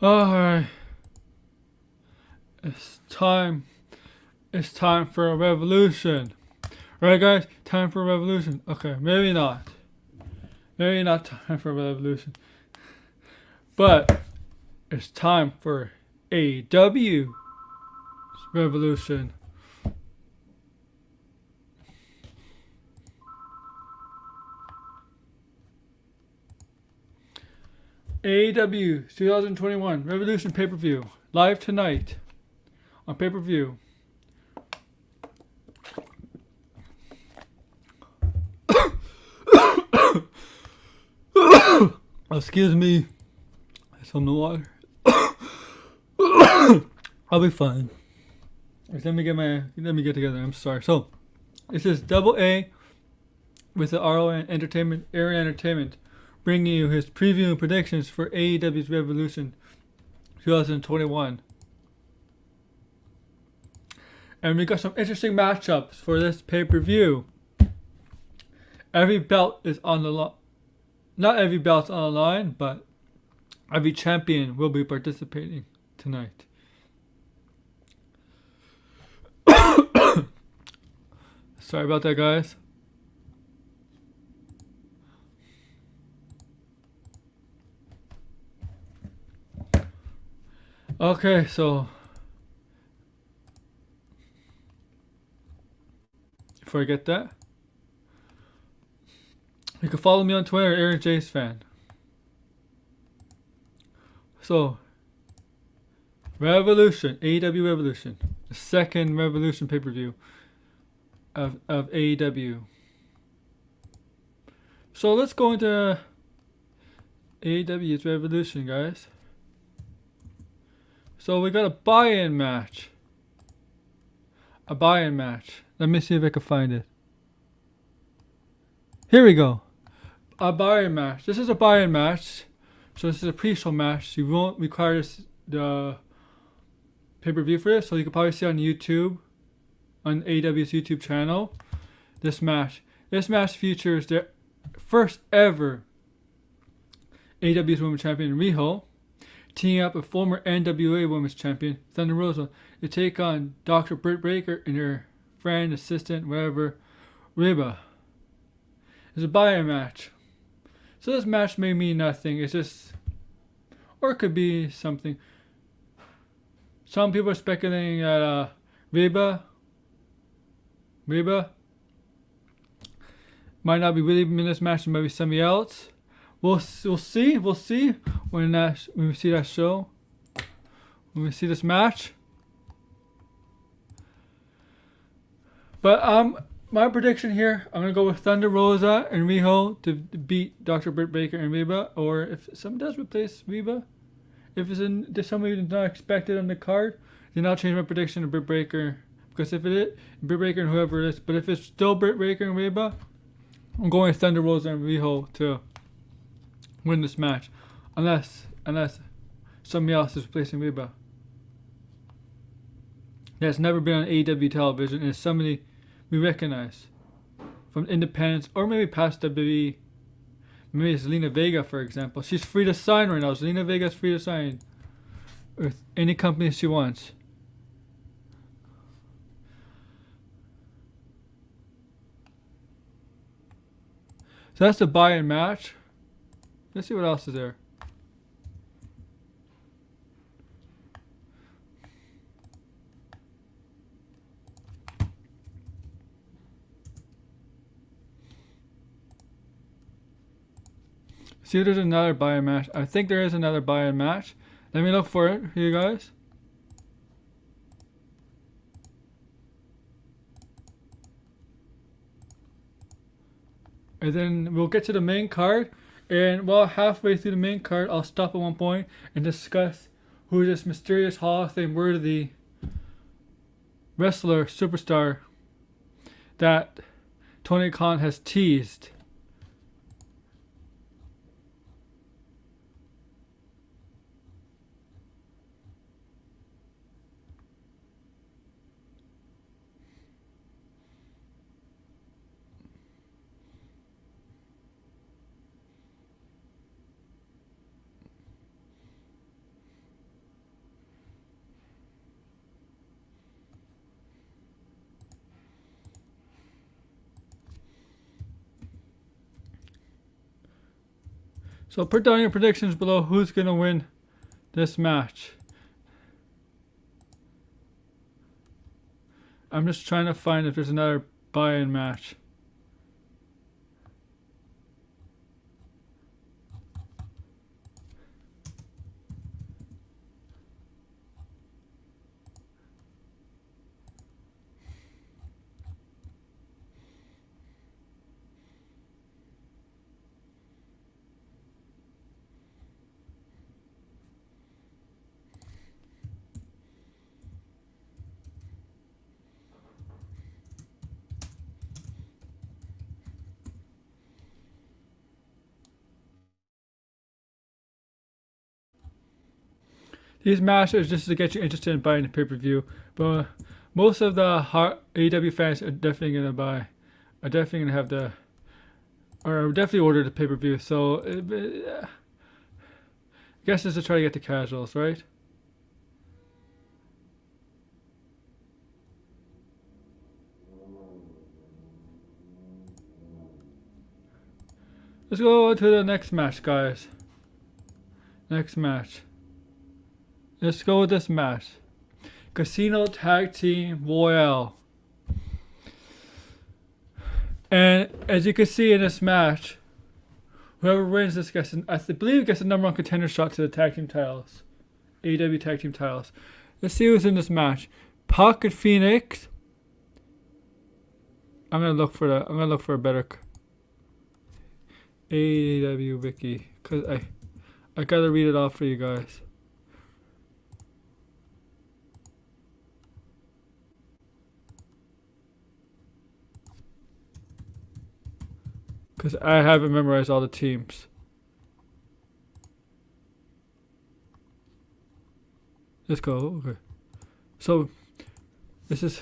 Alright. It's time. It's time for a revolution. Right, guys? Time for a revolution. Okay, maybe not. Maybe not time for a revolution. But it's time for AEW revolution. AEW 2021 Revolution pay-per-view. Live tonight on pay-per-view. Excuse me. Some water. I'll be fine. Let me get together. I'm sorry. So, this is Double A with the RO Entertainment, Area Entertainment, bringing you his preview and predictions for AEW's Revolution 2021. And we got some interesting matchups for this pay-per-view. Every belt is on the line. Not every belt's on the line, but every champion will be participating tonight. Sorry about that, guys. Okay, so before I get that, you can follow me on Twitter, Aaron Jace Fan. So, Revolution, AEW Revolution, the second Revolution pay-per-view of AEW. So let's go into AEW's Revolution, guys. So we got a buy-in match. A buy-in match. Let me see if I can find it. Here we go. A buy-in match. This is a buy-in match. So this is a pre-show match. You won't require the pay-per-view for this. So you can probably see on YouTube, on AEW's YouTube channel, this match. This match features the first ever AEW's Women's Champion Riho teaming up with former NWA Women's Champion Thunder Rosa to take on Dr. Britt Baker and her friend, assistant, whatever, Reba. It's a buy-in match. So this match may mean nothing. It's just, or it could be something. Some people are speculating that Reba might not be really in this match. It might be somebody else. We'll see when we see that show. When we see this match. But my prediction here, I'm gonna go with Thunder Rosa and Riho to beat Dr. Britt Baker and Reba. Or if someone does replace Reba, if there's somebody who's not expected on the card, then I'll change my prediction to Britt Baker. Because if it is Britt Baker and whoever it is, but if it's still Britt Baker and Reba, I'm going with Thunder Rosa and Riho to win this match, unless somebody else is replacing Reba. That's never been on AEW television, and it's somebody we recognize from independence or maybe past WWE. Maybe it's Zelina Vega, for example. She's free to sign right now. Zelina Vega's free to sign with any company she wants. So that's the buy-in match. Let's see what else is there. See if there's another buy-in match. I think there is another buy-in match. Let me look for it for you guys. And then we'll get to the main card. And while halfway through the main card, I'll stop at one point and discuss who this mysterious Hall of Fame worthy wrestler, superstar that Tony Khan has teased. So put down your predictions below who's going to win this match. I'm just trying to find if there's another buy-in match. These matches just to get you interested in buying the pay-per-view, but most of the AEW fans are definitely gonna buy. Are definitely gonna have the, or definitely order the pay-per-view. So I guess it's to try to get the casuals, right? Let's go to the next match, guys. Next match. Let's go with this match. Casino Tag Team Royale. And as you can see in this match, whoever wins this gets, I believe, gets the #1 contender shot to the tag team titles. AEW Tag Team titles. Let's see who's in this match. Pocket Phoenix. I'm gonna look for a better AEW wiki, cause I gotta read it off for you guys. Because I haven't memorized all the teams. Let's go. Okay. So, this is...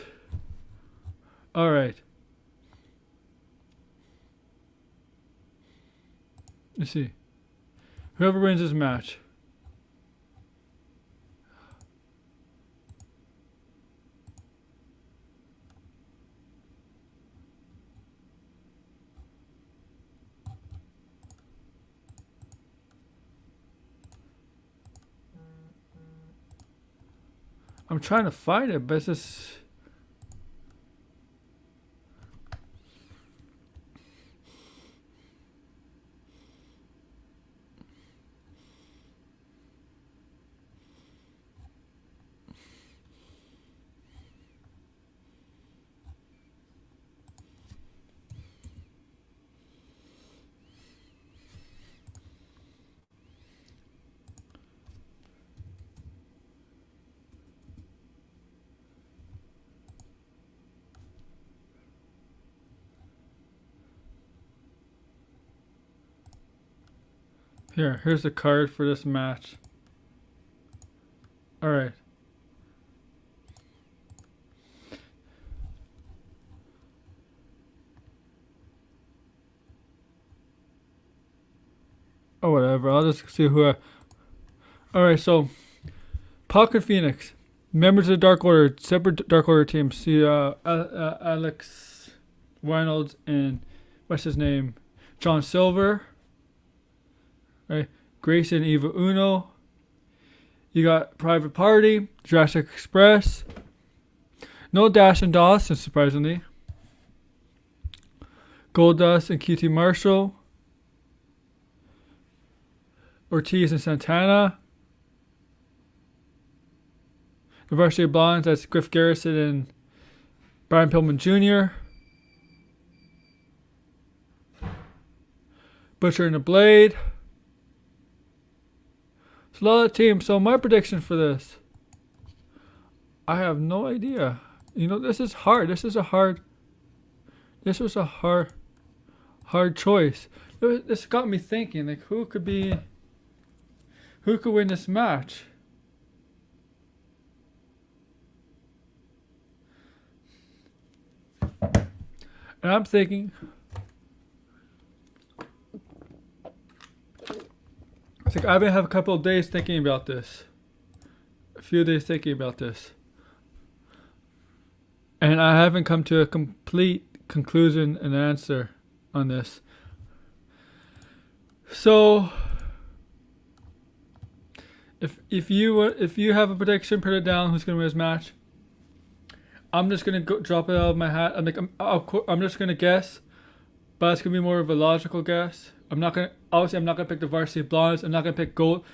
Alright. Let's see. Whoever wins this match. I'm trying to find it, but it's just... Here's the card for this match. Alright. Or whatever, I'll just see who Alright, so Pocket Phoenix. Members of the Dark Order, separate Dark Order teams. See Alex Reynolds and what's his name? John Silver. Right, Grayson Eva Uno. You got Private Party, Jurassic Express. No Dash and Dawson, surprisingly. Goldust and QT Marshall. Ortiz and Santana. The Varsity Blondes, that's Griff Garrison and Brian Pillman Jr. Butcher and the Blade. It's a lot of teams. So my prediction for this, I have no idea. You know, this is hard. This was a hard choice. This got me thinking, like, who could win this match? And I'm thinking, I've been having a couple of days thinking about this. A few days thinking about this. And I haven't come to a complete conclusion and answer on this. So, If you have a prediction, put it down. Who's gonna win this match? I'm just gonna drop it out of my hat. I'm just gonna guess, but it's gonna be more of a logical guess. I'm not gonna pick the Varsity Blondes. I'm not gonna pick Gold,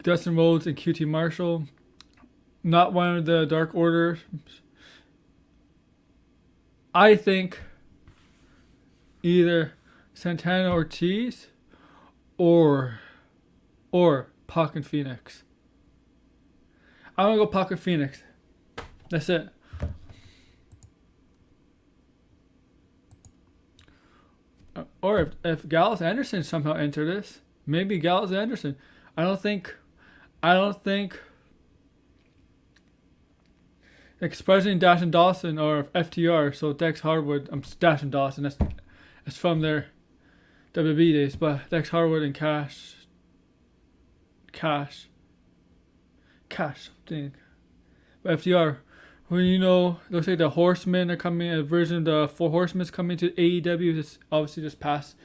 Dustin Rhodes, and QT Marshall. Not one of the Dark Order. I think either Santana Ortiz or Pac and Phoenix. I'm gonna go Pac and Phoenix. That's it. Or if Gallows Anderson somehow enter this, maybe Gallows Anderson. I don't think Expressing Dash and Dawson or FTR, so Dex Harwood, Dash and Dawson, that's from their WWE days, but Dex Harwood and Cash, something. But FTR, when looks like the Horsemen are coming, a version of the Four Horsemen is coming to AEW, this obviously just past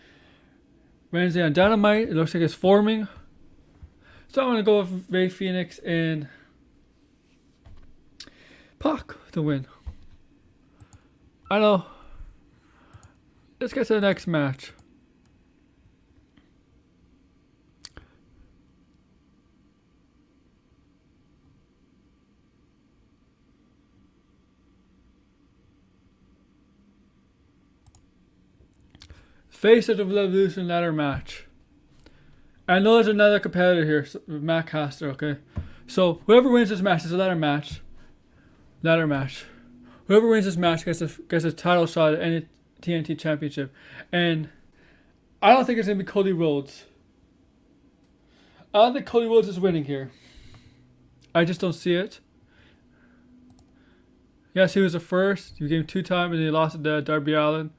Wednesday on Dynamite. It looks like it's forming. So I'm going to go with Rey Fenix and Pac to win. I know. Let's get to the next match. Face of the Revolution ladder match. I know there's another competitor here, Matt Caster, okay? So whoever wins this match is a ladder match. Whoever wins this match gets a title shot at any TNT Championship. And I don't think it's going to be Cody Rhodes. I don't think Cody Rhodes is winning here. I just don't see it. Yes, he was the first. You gave him 2 times and he lost to Darby Allin.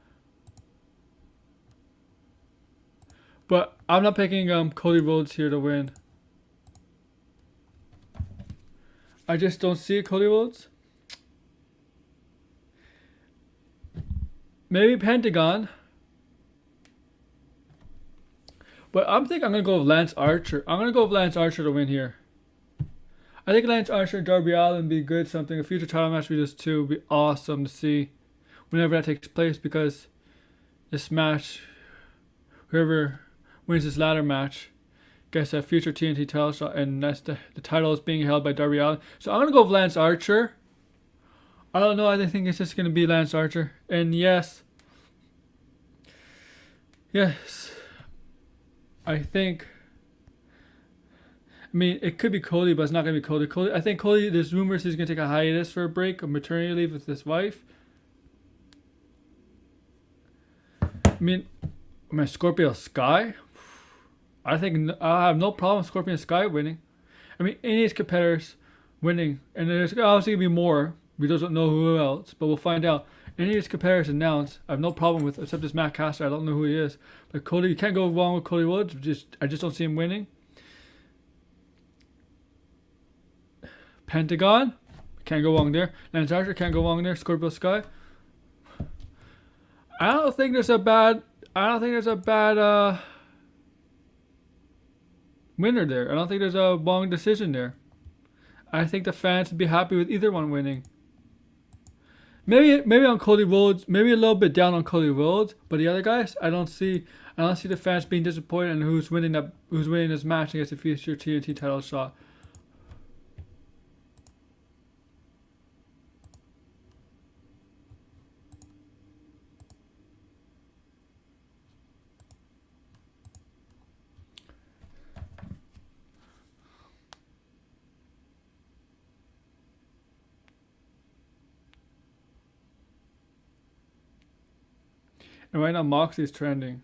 But I'm not picking Cody Rhodes here to win. I just don't see it, Cody Rhodes. Maybe Pentagon. But I'm going to go with Lance Archer. I'm going to go with Lance Archer to win here. I think Lance Archer and Darby Allin would be good. A future title match with this two would be awesome to see whenever that takes place, because this match, whoever wins this ladder match gets a future TNT title shot, and that's the title is being held by Darby Allin. So I'm going to go with Lance Archer. I don't know. I think it's just going to be Lance Archer. And yes, I mean, it could be Cody, but it's not going to be Cody. I think Cody, there's rumors he's going to take a hiatus for a break, a maternity leave with his wife. I mean, Scorpio Sky. I think I have no problem with Scorpio Sky winning. I mean, any of these competitors winning, and there's obviously going to be more. We just don't know who else, but we'll find out. Any of these competitors announced, I have no problem with, except this Matt Caster. I don't know who he is. But Cody, you can't go wrong with Cody Rhodes. I just don't see him winning. Pentagon, can't go wrong there. Lance Archer, can't go wrong there. Scorpio Sky. I don't think there's a bad winner there. I don't think there's a wrong decision there. I think the fans would be happy with either one winning. Maybe on Cody Rhodes, maybe a little bit down on Cody Rhodes, but the other guys, I don't see the fans being disappointed in who's winning this match against the future TNT title shot. And right now Moxley's trending.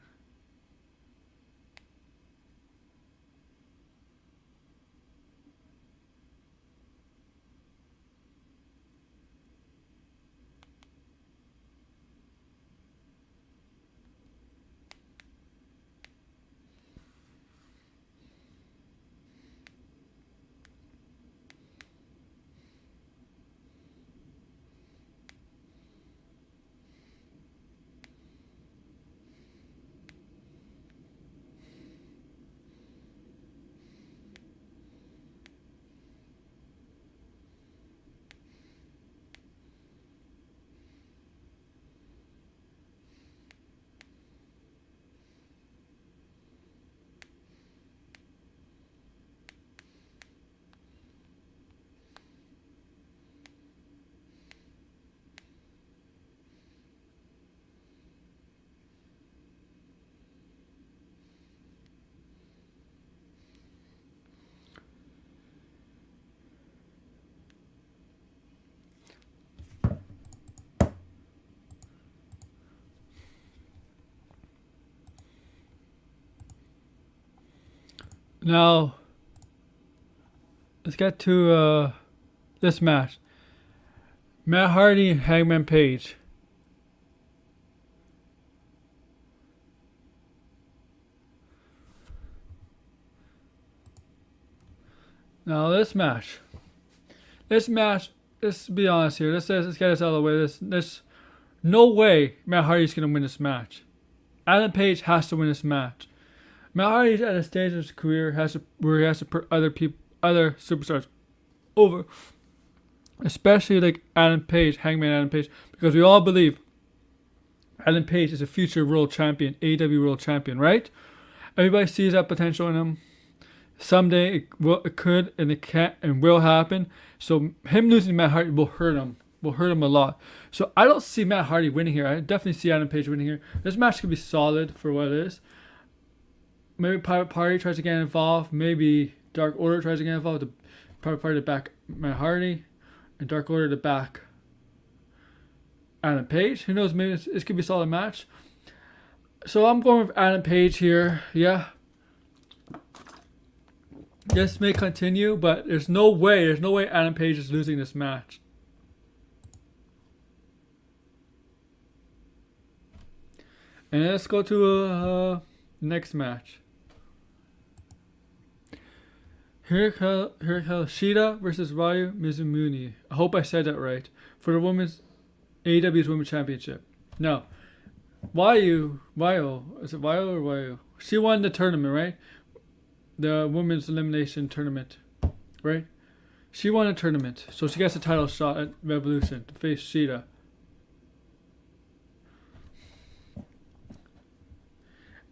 Now, let's get to this match. Matt Hardy and Hangman Page. Now let's be honest here. Let's get this out of the way. There's no way Matt Hardy's gonna win this match. Adam Page has to win this match. Matt Hardy's at a stage of his career where he has to put other superstars over, especially like Hangman Adam Page, because we all believe Adam Page is a future world champion, AEW world champion, right? Everybody sees that potential in him. Someday it could and it can't and will happen. So him losing Matt Hardy will hurt him. Will hurt him a lot. So I don't see Matt Hardy winning here. I definitely see Adam Page winning here. This match could be solid for what it is. Maybe Private Party tries to get involved. Maybe Dark Order tries to get involved. The Private Party to back Matt Hardy, and Dark Order to back Adam Page. Who knows? Maybe this could be a solid match. So I'm going with Adam Page here. Yeah. This may continue, but there's no way Adam Page is losing this match. And let's go to next match. Hirakawa Shida versus Ryu Mizumuni. I hope I said that right. For the AEW's Women's Championship. Now, Ryu, is it Ryu or Ryu? She won the tournament, right? The women's elimination tournament, right? She won a tournament, so she gets a title shot at Revolution to face Shida.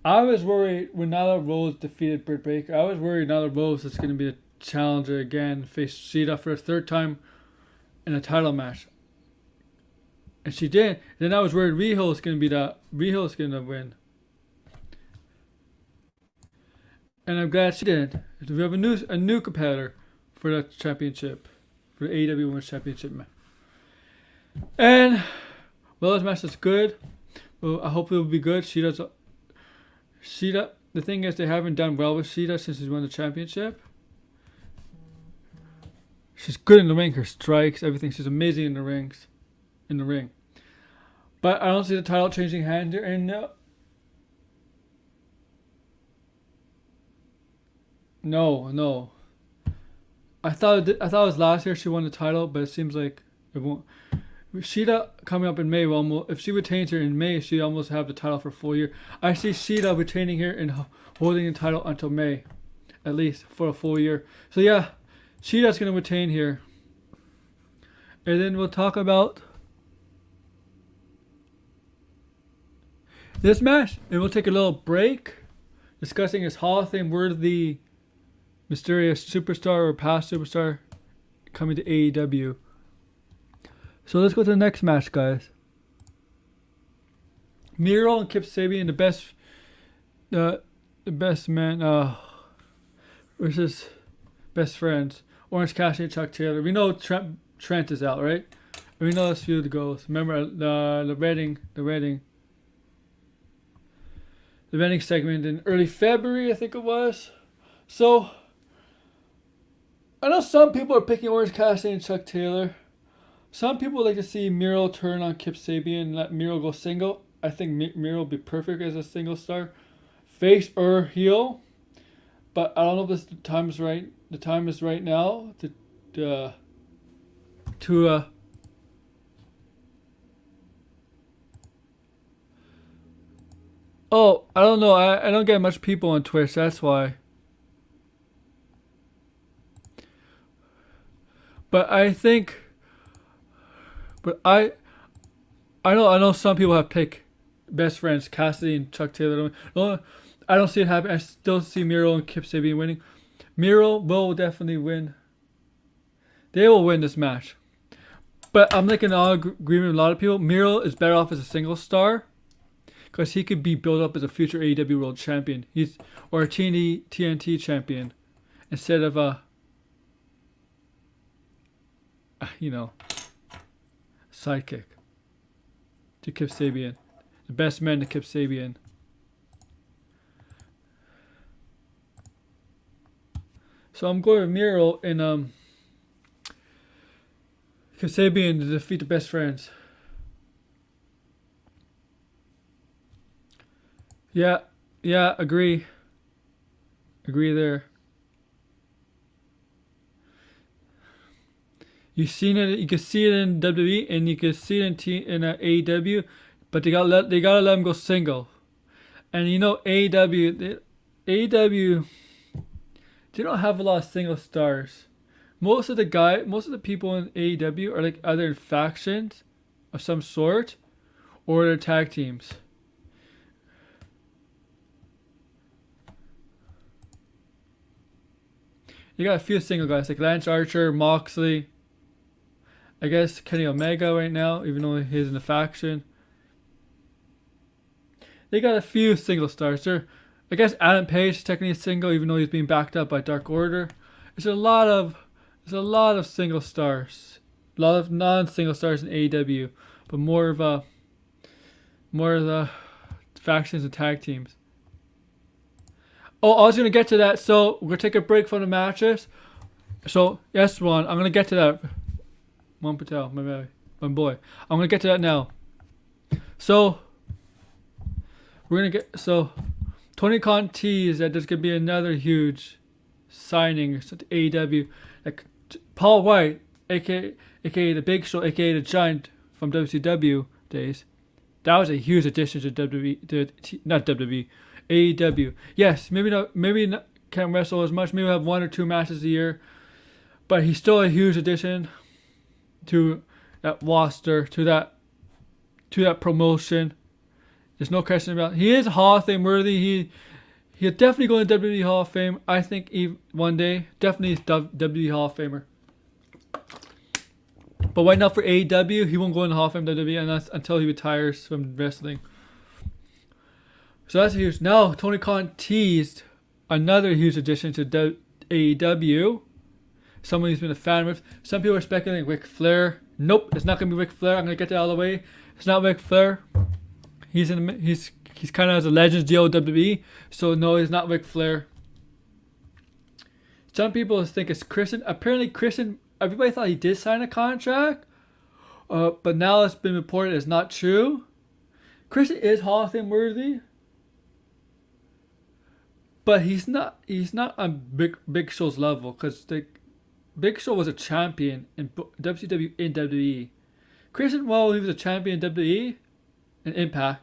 I was worried when Nyla Rose defeated Britt Baker. I was worried Nyla Rose is going to be the challenger again, face Shida for a third time in a title match. And she did. Then I was worried Riho is going to win. And I'm glad she didn't. We have a new competitor for the championship, for the AEW Women's Championship. And well, this match is good. Well, I hope it will be good. Shida. The thing is, they haven't done well with Shida since she's won the championship. She's good in the ring. Her strikes, everything. She's amazing in the rings, in the ring. But I don't see the title changing hands here. And no. I thought it was last year she won the title, but it seems like it won't. Shida coming up in May, if she retains her in May, she almost have the title for a full year. I see Shida retaining her and holding the title until May, at least for a full year. So yeah, Shida's gonna retain here. And then we'll talk about this match, and we'll take a little break, discussing his Hall of Fame worthy mysterious superstar or past superstar coming to AEW. So let's go to the next match, guys. Miro and Kip Sabian, the best man versus best friends. Orange Cassidy and Chuck Taylor. We know Trent is out, right? We know this feud goes. Remember the wedding segment in early February, I think it was. So I know some people are picking Orange Cassidy and Chuck Taylor. Some people like to see Miro turn on Kip Sabian and let Miro go single. I think Miro will be perfect as a single star, face or heel. But I don't know if the time is right. The time is right now to Oh, I don't know. I don't get much people on Twitch. That's why. But I know some people have picked best friends Cassidy and Chuck Taylor. No, I don't see it happen. I still see Miro and Kip Sabian winning. Miro will definitely win. They will win this match. But I'm like in all agreement with a lot of people. Miro is better off as a single star, because he could be built up as a future AEW World Champion. Or a TNT champion, instead of sidekick to Kip Sabian. The best man to Kip Sabian. So I'm going with Miro and Kasabian to defeat the Best Friends. Yeah, agree. Agree there. You seen it. You can see it in WWE and you can see it in AEW, but they gotta let them go single. And you know AEW, they don't have a lot of single stars. Most of the people in AEW are like either in factions of some sort, or they're tag teams. You got a few single guys like Lance Archer, Moxley. I guess Kenny Omega right now, even though he's in a faction. They got a few single stars. I guess Adam Page is technically single, even though he's being backed up by Dark Order. There's a lot of single stars, a lot of non-single stars in AEW, but more of the factions and tag teams. Oh, I was gonna get to that. So we're gonna take a break from the matches. So yes, Ron, I'm gonna get to that. Juan Patel, my boy. I'm gonna get to that now. So Tony Khan teased that there's gonna be another huge signing to AEW, like Paul White, aka the Big Show, aka the Giant from WCW days. That was a huge addition to AEW. Yes, maybe not can't wrestle as much. Maybe have 1 or 2 matches a year, but he's still a huge addition to that roster, to that promotion. There's no question about it. He is Hall of Fame worthy. He'll definitely go to WWE Hall of Fame. I think one day, definitely WWE Hall of Famer. But right now for AEW, he won't go in the Hall of Fame WWE until he retires from wrestling. So that's huge. Now Tony Khan teased another huge addition to AEW. Someone he's been a fan with. Some people are speculating Ric Flair. Nope, it's not gonna be Ric Flair. I'm gonna get that out of the way. It's not Ric Flair. He's kind of has a Legends deal with WWE. So no, he's not Ric Flair. Some people think it's Christian. Apparently Christian. Everybody thought he did sign a contract, but now it's been reported it's not true. Christian is Hall of Fame worthy, but he's not on Big Show's level, because the Big Show was a champion in WCW and WWE. Christian, while he was a champion in WWE and Impact,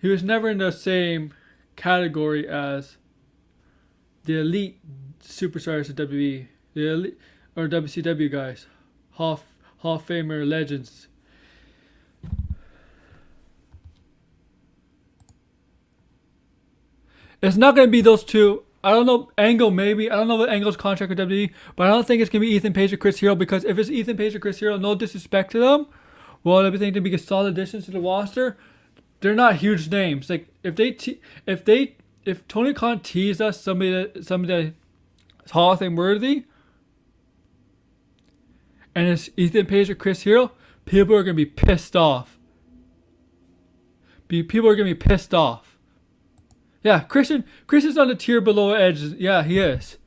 he was never in the same category as the elite superstars of WWE, the elite or WCW guys, Hall of Famer legends. It's not going to be those two. I don't know, Angle maybe. I don't know what Angle's contract with WWE, but I don't think it's going to be Ethan Page or Chris Hero, because if it's Ethan Page or Chris Hero, no disrespect to them, well, everything to be a solid additions to the roster, they're not huge names. Like if Tony Khan teased us somebody that is Hall of Fame worthy, and it's Ethan Page or Chris Hero, people are going to be pissed off. People are going to be pissed off. Yeah, Christian's on the tier below Edge. Yeah, he is.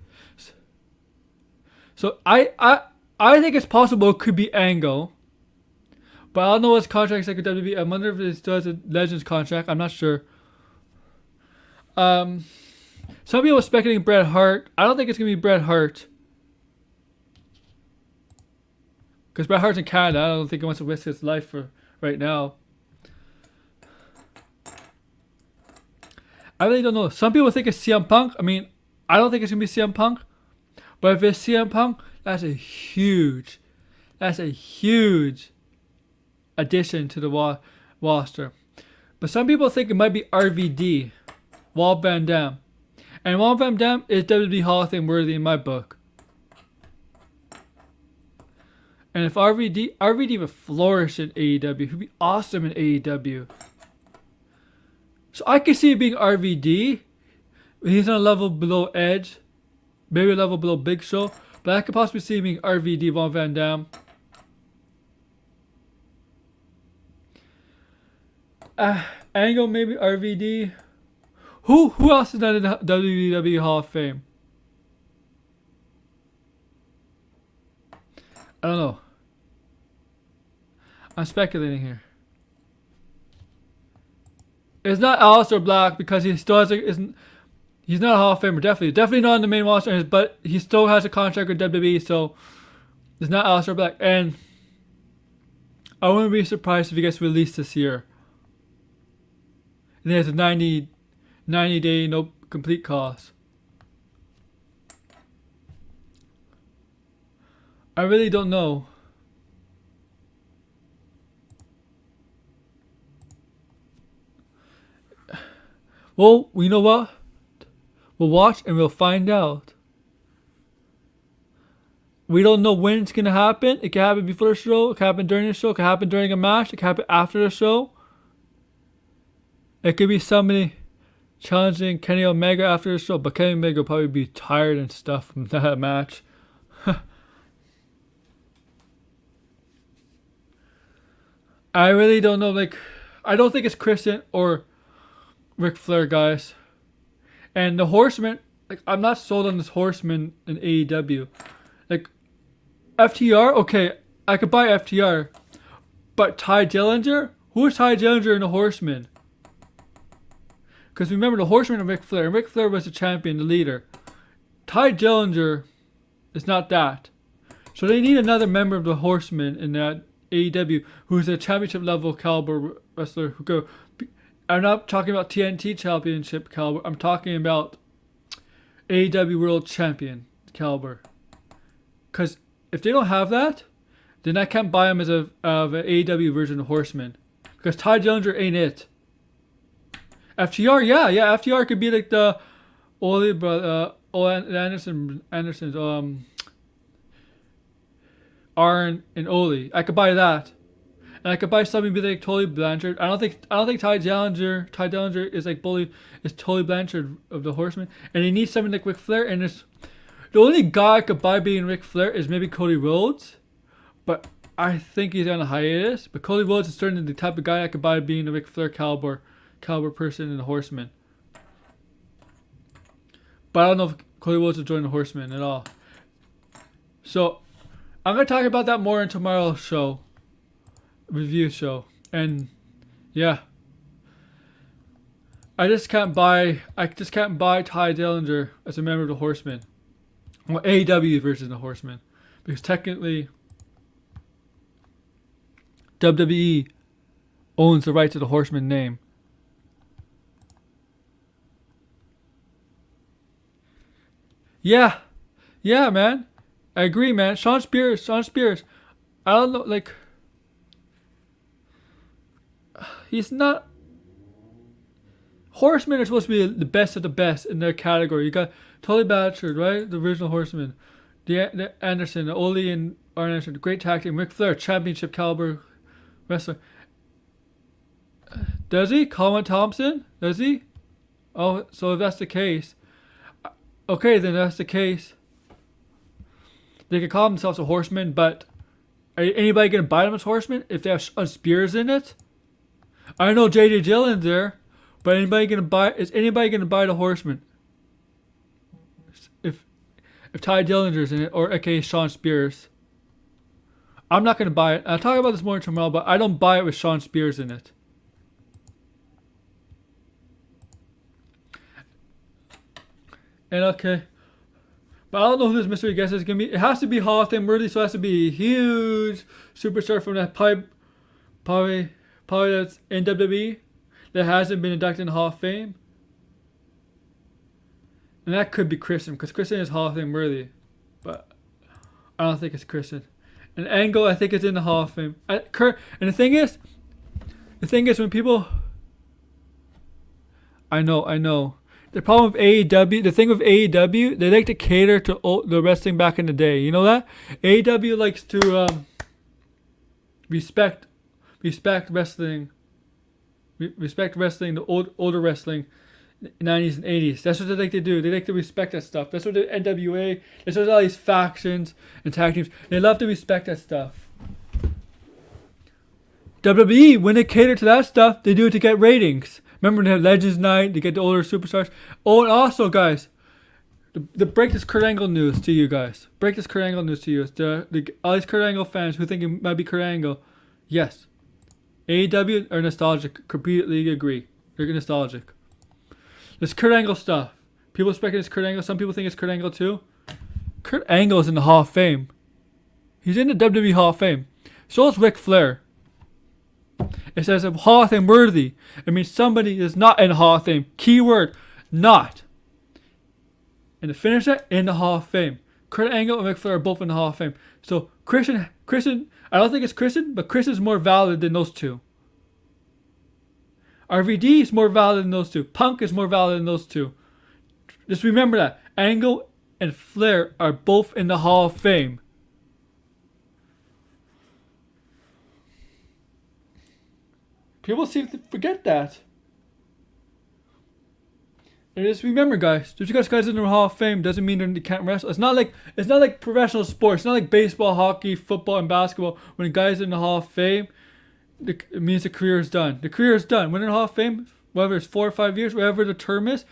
So I think it's possible it could be Angle, but I don't know what his contract's like with WWE. I wonder if he still has a Legends contract. I'm not sure. Some people are speculating Bret Hart. I don't think it's gonna be Bret Hart, because Bret Hart's in Canada. I don't think he wants to risk his life for right now. I really don't know. Some people think it's CM Punk. I mean, I don't think it's gonna be CM Punk, but if it's CM Punk, that's a huge addition to the roster. But some people think it might be RVD, Walt Van Dam, and Walt Van Dam is WWE Hall of Fame worthy in my book. And if RVD would flourish in AEW, he'd be awesome in AEW. So I can see it being RVD. He's on a level below Edge, maybe a level below Big Show, but I could possibly see him being RVD, Von Van Dam. Angle maybe RVD. Who else is not in the WWE Hall of Fame? I don't know. I'm speculating here. It's not Aleister Black because he still isn't. He's not a Hall of Famer. Definitely not in the main roster. But he still has a contract with WWE, so it's not Aleister Black. And I wouldn't be surprised if he gets released this year. And he has a 90 day no complete cost. I really don't know. Well, you know what? We'll watch and we'll find out. We don't know when it's going to happen. It can happen before the show. It can happen during the show. It can happen during a match. It can happen after the show. It could be somebody challenging Kenny Omega after the show. But Kenny Omega will probably be tired and stuff from that match. I really don't know. Like, I don't think it's Christian or Ric Flair, guys. And the Horseman, like, I'm not sold on this Horseman in AEW. Like, FTR, okay, I could buy FTR. But Ty Dillinger? Who is Ty Dillinger in the Horseman? Because remember, the Horseman and Ric Flair. And Ric Flair was the champion, the leader. Ty Dillinger is not that. So they need another member of the Horseman in that AEW who's a championship level caliber wrestler who go. I'm not talking about TNT championship caliber. I'm talking about AEW World Champion caliber. Because if they don't have that, then I can't buy him as an AEW version of Horseman. Because Ty Dillinger ain't it. FTR, yeah, FTR could be like the Ole Anderson's Arn and Ole. I could buy that. And I could buy something be like Tully Blanchard. I don't think Ty Dillinger is like Tully Blanchard of the Horseman. And he needs something like Ric Flair. And the only guy I could buy being Ric Flair is maybe Cody Rhodes. But I think he's on a hiatus. But Cody Rhodes is certainly the type of guy I could buy being a Ric Flair caliber person in the Horseman. But I don't know if Cody Rhodes will join the Horseman at all. So I'm going to talk about that more in tomorrow's show. Review show. And yeah. I just can't buy Ty Dillinger as a member of the Horseman. Well, AEW versus the Horseman. Because technically WWE owns the right to the Horseman name. Yeah, man. I agree, man. Sean Spears. I don't know, like, he's not. Horsemen are supposed to be the best of the best in their category. You got Tully Blanchard, right? The original Horseman. The Anderson, the Ole and Arn Anderson, the great tag team. Ric Flair, championship caliber wrestler. Does he? Colin Thompson? Does he? Oh, so if that's the case. Okay, then that's the case. They could call themselves a Horseman, but are anybody going to buy them as Horsemen if they have Spears in it? I know J.J. Dillon's there, but is anybody going to buy the Horseman? If Ty Dillinger's in it, or aka Sean Spears. I'm not going to buy it. I'll talk about this more tomorrow, but I don't buy it with Sean Spears in it. And okay. But I don't know who this mystery guest is going to be. It has to be Hall of Fame worthy, so it has to be a huge superstar from that probably that's in WWE that hasn't been inducted in the Hall of Fame. And that could be Christian, because Christian is Hall of Fame worthy. But I don't think it's Christian. And Angle, I think it's in the Hall of Fame. And the thing is when people... I know. The problem with AEW, the thing with AEW, they like to cater to the wrestling back in the day. You know that? AEW likes to respect wrestling. Respect wrestling, the older wrestling, 90s and 80s. That's what they like to do. They like to respect that stuff. That's what the NWA, that's what all these factions and tag teams, they love to respect that stuff. WWE, when they cater to that stuff, they do it to get ratings. Remember they have Legends Night. They get the older superstars. Oh, and also, guys, the break this Kurt Angle news to you guys. Break this Kurt Angle news to you. All these Kurt Angle fans who think it might be Kurt Angle. Yes, AEW are nostalgic. Completely agree. They're nostalgic. This Kurt Angle stuff. People speculate it's Kurt Angle. Some people think it's Kurt Angle too. Kurt Angle is in the Hall of Fame. He's in the WWE Hall of Fame. So is Ric Flair. It says Hall of Fame worthy. It means somebody is not in the Hall of Fame. Keyword, not. And to finish it, in the Hall of Fame. Kurt Angle and Ric Flair are both in the Hall of Fame. So Christian, I don't think it's Christian, but Christian is more valid than those two. RVD is more valid than those two. Punk is more valid than those two. Just remember that. Angle and Flair are both in the Hall of Fame. People seem to forget that. And just remember, guys, just because guys in the Hall of Fame doesn't mean they can't wrestle. It's not like professional sports. It's not like baseball, hockey, football, and basketball. When a guy's in the Hall of Fame, it means the career is done. The career is done. When in the Hall of Fame, whether it's 4 or 5 years, whatever the term is,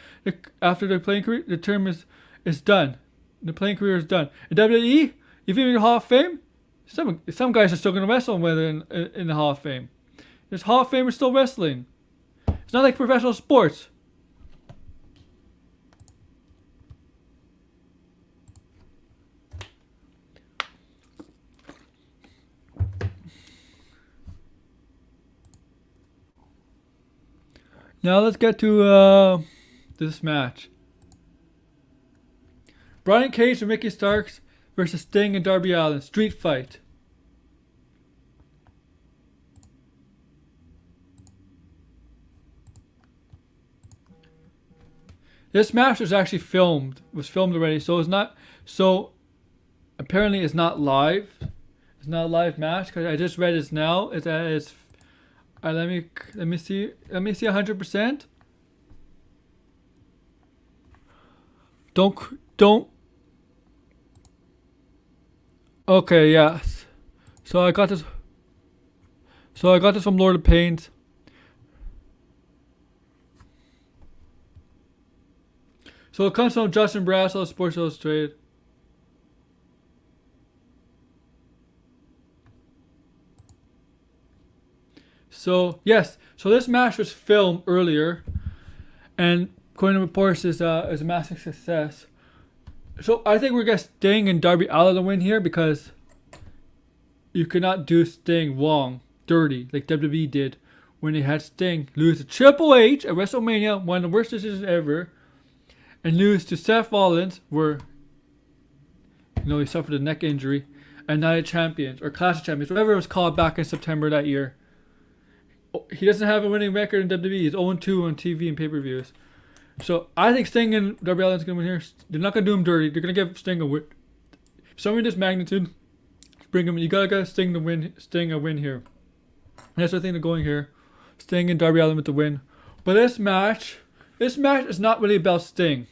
after the playing career, the term is done. The playing career is done. In WWE, if you're in the Hall of Fame, some guys are still going to wrestle whether in the Hall of Fame. There's Hall of Famers still wrestling. It's not like professional sports. Now let's get to this match. Brian Cage and Ricky Starks versus Sting and Darby Allin. Street fight. This match was actually filmed. Was filmed already, so it's not. So apparently it's not live. It's not a live match because I just read it now. It's let me see 100%. Don't. Okay, yes. So I got this from Lord of Pains. So it comes from Justin Brassel, Sports Illustrated. So yes, so this match was filmed earlier, and according to reports, is a massive success. So I think we're gonna Sting and Darby Allin to win here because you cannot do Sting wrong, dirty like WWE did when they had Sting lose to Triple H at WrestleMania, one of the worst decisions ever, and lose to Seth Rollins, where he suffered a neck injury, and Night of Champions or Clash of Champions, whatever it was called back in September that year. He doesn't have a winning record in WWE. He's 0-2 on TV and pay-per-views. So I think Sting and Darby Allin's going to win here. They're not going to do him dirty. They're going to give Sting a win. Something of this magnitude, bring him. You got to get Sting a win here. And that's the thing they're going here. Sting and Darby Allin with the win. But this match is not really about Sting.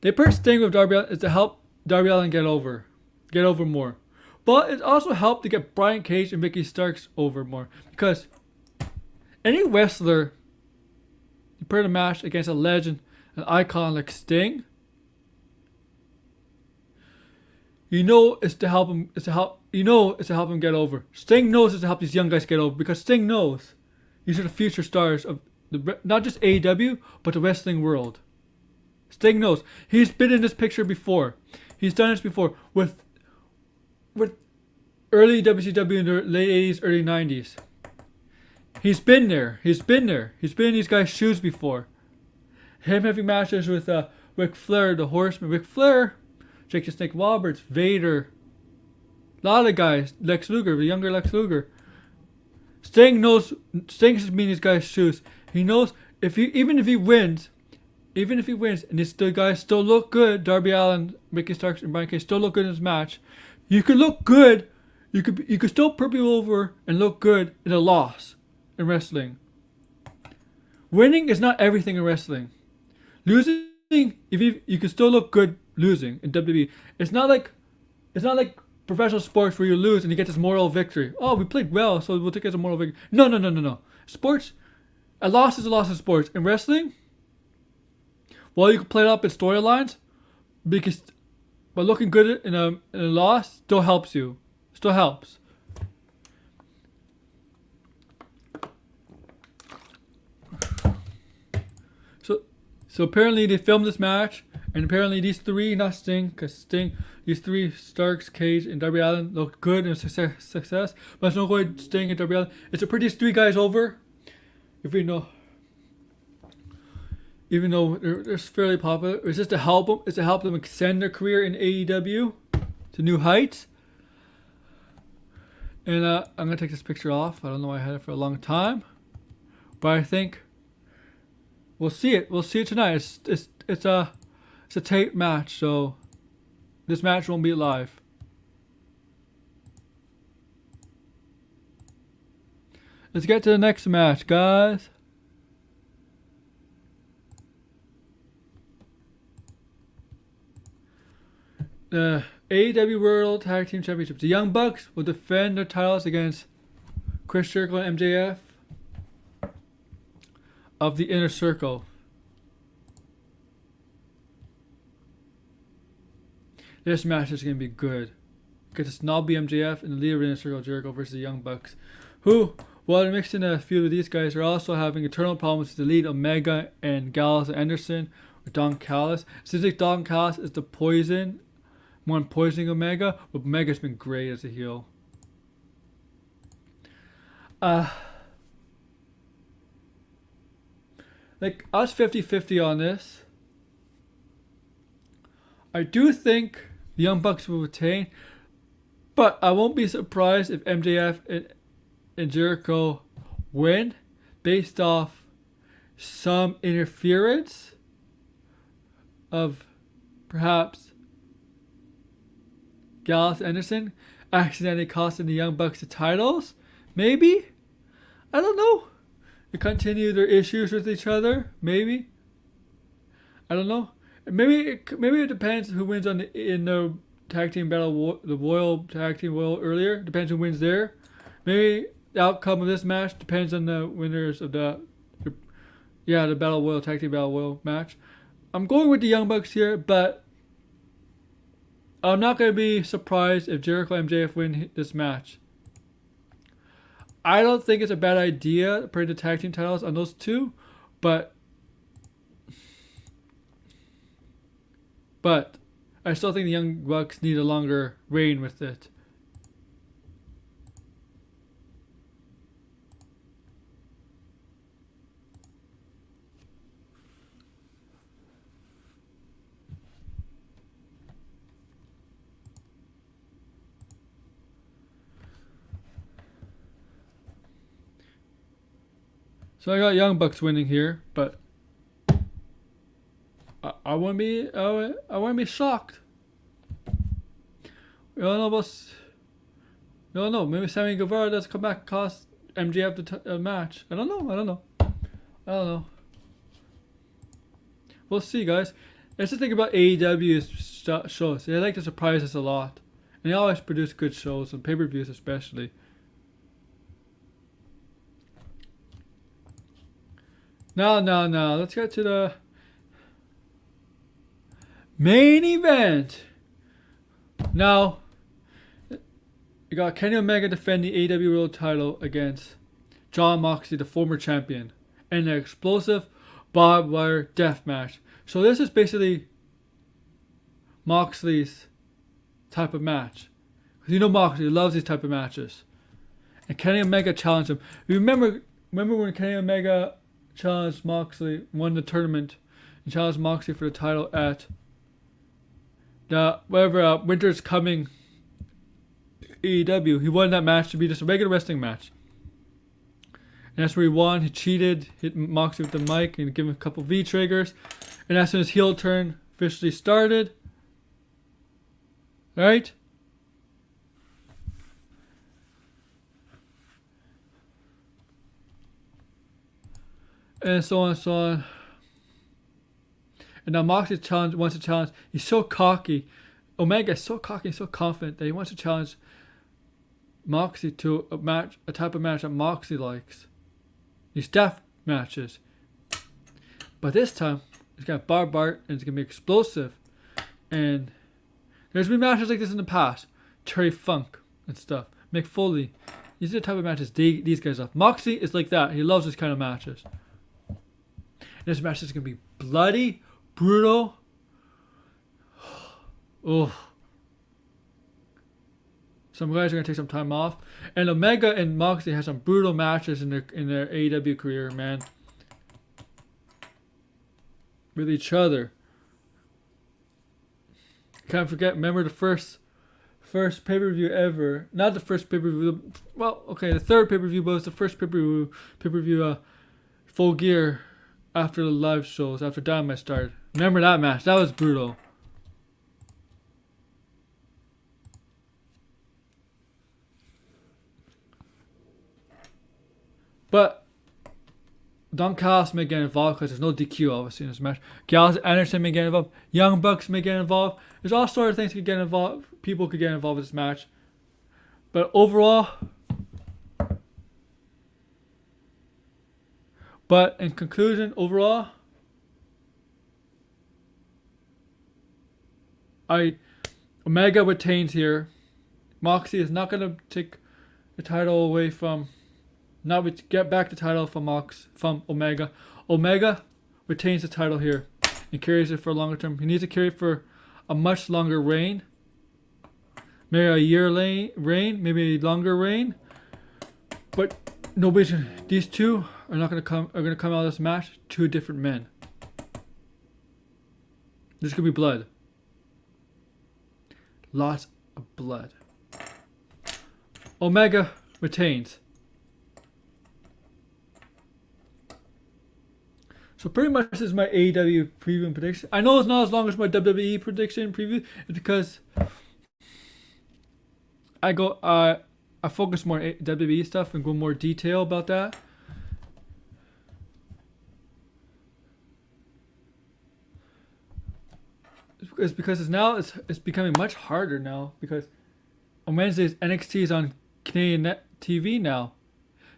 They put Sting with Darby Allin is to help Darby Allin get over more. But it also helped to get Brian Cage and Ricky Starks over more because any wrestler you put in a match against a legend, an icon like Sting, it's to help him. It's to help him get over. Sting knows it's to help these young guys get over because Sting knows these are the future stars of not just AEW but the wrestling world. Sting knows. He's been in this picture before. He's done this before with early WCW in the late 80s, early 90s. He's been there. He's been in these guys' shoes before. Him having matches with Ric Flair, the Horseman. Ric Flair, Jake the Snake Roberts, Vader. A lot of guys. Lex Luger, the younger Lex Luger. Sting has been in these guys' shoes. He knows even if he wins, and the guys still look good, Darby Allin, Ricky Starks, and Brian Cage still look good in this match. You could look good. You could still put people over and look good in a loss. In wrestling, winning is not everything in wrestling. Losing, if you can still look good losing in WWE. It's not like professional sports where you lose and you get this moral victory. Oh, we played well, so we'll take it as a moral victory. No. Sports, A loss is a loss in sports. In wrestling, while you can play it up in storylines, because but looking good in a loss still helps you. Still helps. So apparently they filmed this match, and apparently these three, not Sting, because Sting, these three, Starks, Cage, and Darby Allin, looked good and success. But it's no good Sting and Darby Allin. It's a pretty 3 guys over. If we know, even though they're fairly popular, it's just to help them. It's to help them extend their career in AEW to new heights. And I'm gonna take this picture off. I don't know why I had it for a long time, but I think we'll see it. We'll see it tonight. It's a tape match, so this match won't be live. Let's get to the next match, guys. The AEW World Tag Team Championships. The Young Bucks will defend their titles against Chris Jericho and MJF of the Inner Circle. This match is going to be good. Get the snobby MJF and the leader of the Inner Circle, Jericho, versus the Young Bucks, who, while they're mixed in a feud with these guys, are also having internal problems with the lead Omega and Gallows and Anderson with Don Callis. It seems like Don Callis is the poison, one poisoning Omega, but Omega's been great as a heel. Like, I was 50-50 on this. I do think the Young Bucks will retain, but I won't be surprised if MJF and Jericho win based off some interference of perhaps Gallows Anderson accidentally costing the Young Bucks the titles. Maybe? I don't know. To continue their issues with each other. Maybe. I don't know. Maybe it depends who wins in the tag team battle, the Royal Tag Team Royal earlier. Depends who wins there. Maybe the outcome of this match depends on the winners of the Battle Royal Tag Team Battle Royal match. I'm going with the Young Bucks here, but I'm not going to be surprised if Jericho and MJF win this match. I don't think it's a bad idea to put the tag team titles on those two, but I still think the Young Bucks need a longer reign with it. So I got Young Bucks winning here, but I wouldn't be shocked. We don't know. Maybe Sammy Guevara does come back and cost MJF the match. I don't know. We'll see, guys. That's the thing about AEW's shows. They like to surprise us a lot, and they always produce good shows, on pay-per-views especially. Now, let's get to the main event. Now, you got Kenny Omega defending the AEW World title against Jon Moxley, the former champion, in an explosive barbed wire death match. So this is basically Moxley's type of match. Because you know Moxley loves these type of matches. And Kenny Omega challenged him. You remember when Kenny Omega challenged Moxley, won the tournament, and challenged Moxley for the title at the Winter's Coming AEW. He won that match to be just a regular wrestling match. And that's where he won. He cheated, hit Moxley with the mic, and gave him a couple V-triggers. And as soon as heel turn officially started, right? And so on. And now Moxley wants to challenge. He's so cocky. Omega is so cocky and so confident that he wants to challenge Moxley to a type of match that Moxley likes. He's matches. But this time, it's got barbed wire and it's going to be explosive. And there's been matches like this in the past. Terry Funk and stuff. Mick Foley. These are the type of matches these guys love. Moxley is like that. He loves this kind of matches. And this match is going to be bloody, brutal. Oh. Some guys are going to take some time off. And Omega and Moxley have some brutal matches in their AEW career, man. With each other. Can't forget, remember the first pay-per-view ever. Not the first pay-per-view. Well, okay, the third pay-per-view, but it was the first pay-per-view Full Gear after the live shows, after Dynamite started. Remember that match? That was brutal. But Don Callis may get involved because there's no DQ obviously in this match. Gallows Anderson may get involved. Young Bucks may get involved. There's all sorts of things that could get involved. People could get involved with this match. But overall, in conclusion, overall, Omega retains here. Moxley is not going to take the title away from. Now we get back the title from Omega. Omega retains the title here and carries it for a longer term. He needs to carry it for a much longer reign. Maybe a year reign, maybe a longer reign. But these two are not going to come. Are going to come out of this match. Two different men. There's going to be blood. Lots of blood. Omega retains. So pretty much this is my AEW preview and prediction. I know it's not as long as my WWE prediction and preview. It's because I focus more on WWE stuff and go more detail about that. It's because it's becoming much harder now because on Wednesdays NXT is on Canadian TV now,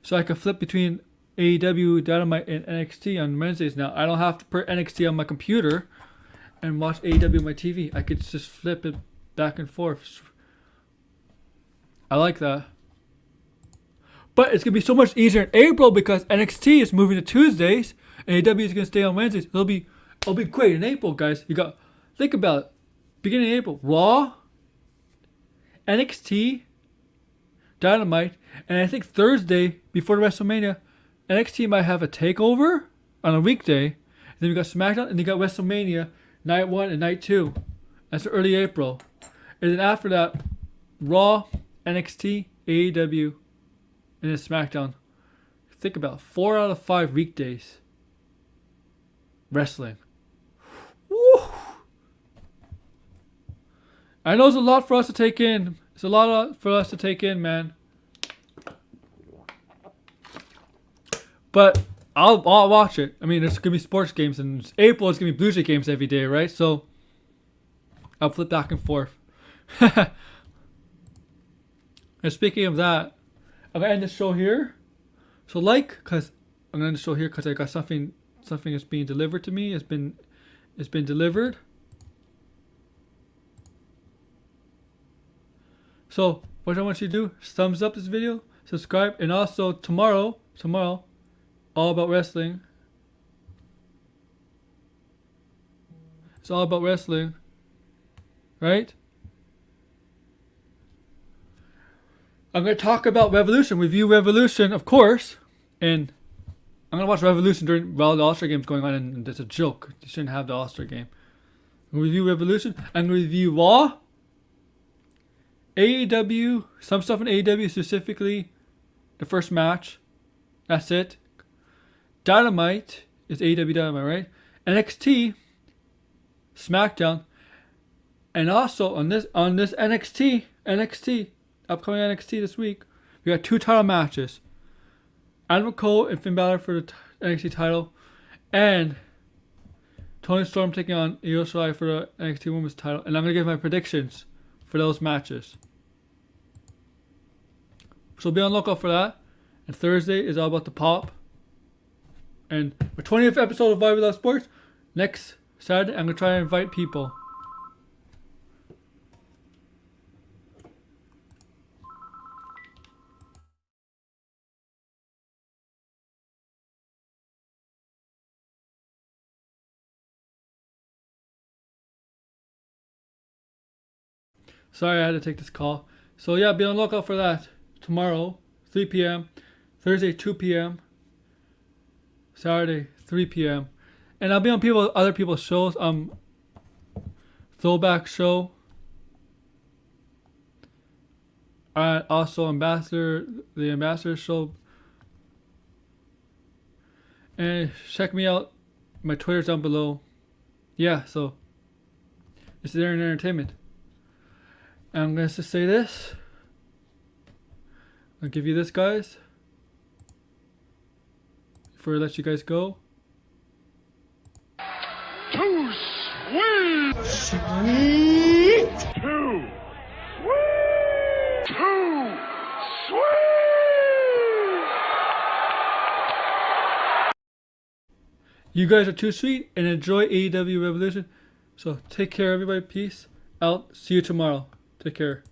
so I can flip between AEW Dynamite and NXT on Wednesdays now. I don't have to put NXT on my computer and watch AEW on my TV. I could just flip it back and forth. I like that. But it's going to be so much easier in April because NXT is moving to Tuesdays and AEW is going to stay on Wednesdays. It'll be great in April, guys. Think about it. Beginning of April, Raw, NXT, Dynamite, and I think Thursday before the WrestleMania, NXT might have a takeover on a weekday. And then we got SmackDown, and they got WrestleMania night 1 and night 2. That's early April. And then after that, Raw, NXT, AEW, and then SmackDown. Think about 4 out of 5 weekdays. Wrestling. Woo! I know it's a lot for us to take in. It's a lot for us to take in, man. But I'll watch it. I mean, there's gonna be sports games, and April is gonna be Blue Jay games every day, right? So I'll flip back and forth. And speaking of that, I'm gonna end the show here. So because I'm gonna end the show here because I got something that's being delivered to me. It's been delivered. So what I want you to do is thumbs up this video, subscribe, and also tomorrow, all about wrestling. It's all about wrestling, right? I'm going to talk about Revolution, review Revolution, of course, and I'm going to watch Revolution while the All-Star Game's going on, and it's a joke. You shouldn't have the All-Star Game. I'm going to review Revolution. I'm going to review Raw, AEW, some stuff in AEW, specifically the first match. That's it. Dynamite is AEW Dynamite, right? NXT, SmackDown, and also on this NXT, upcoming NXT this week, we got 2 title matches. Adam Cole and Finn Balor for the NXT title, and Toni Storm taking on Io Shirai for the NXT Women's title. And I'm gonna give my predictions for those matches. So be on the lookout for that. And Thursday is all about the pop. And the 20th episode of Why We Love Sports, next Saturday, I'm going to try and invite people. Sorry I had to take this call. So yeah, be on the lookout for that. Tomorrow, 3 p.m. Thursday, 2 p.m. Saturday, 3 p.m. And I'll be on other people's shows. Throwback Show. Also the Ambassador Show. And check me out. My Twitter's down below. Yeah, so it's there in entertainment. And I'm going to say this. I'll give you this, guys. Before I let you guys go. Too sweet! Sweet! Too sweet! Too sweet! You guys are too sweet and enjoy AEW Revolution. So take care, everybody. Peace out. See you tomorrow. Take care.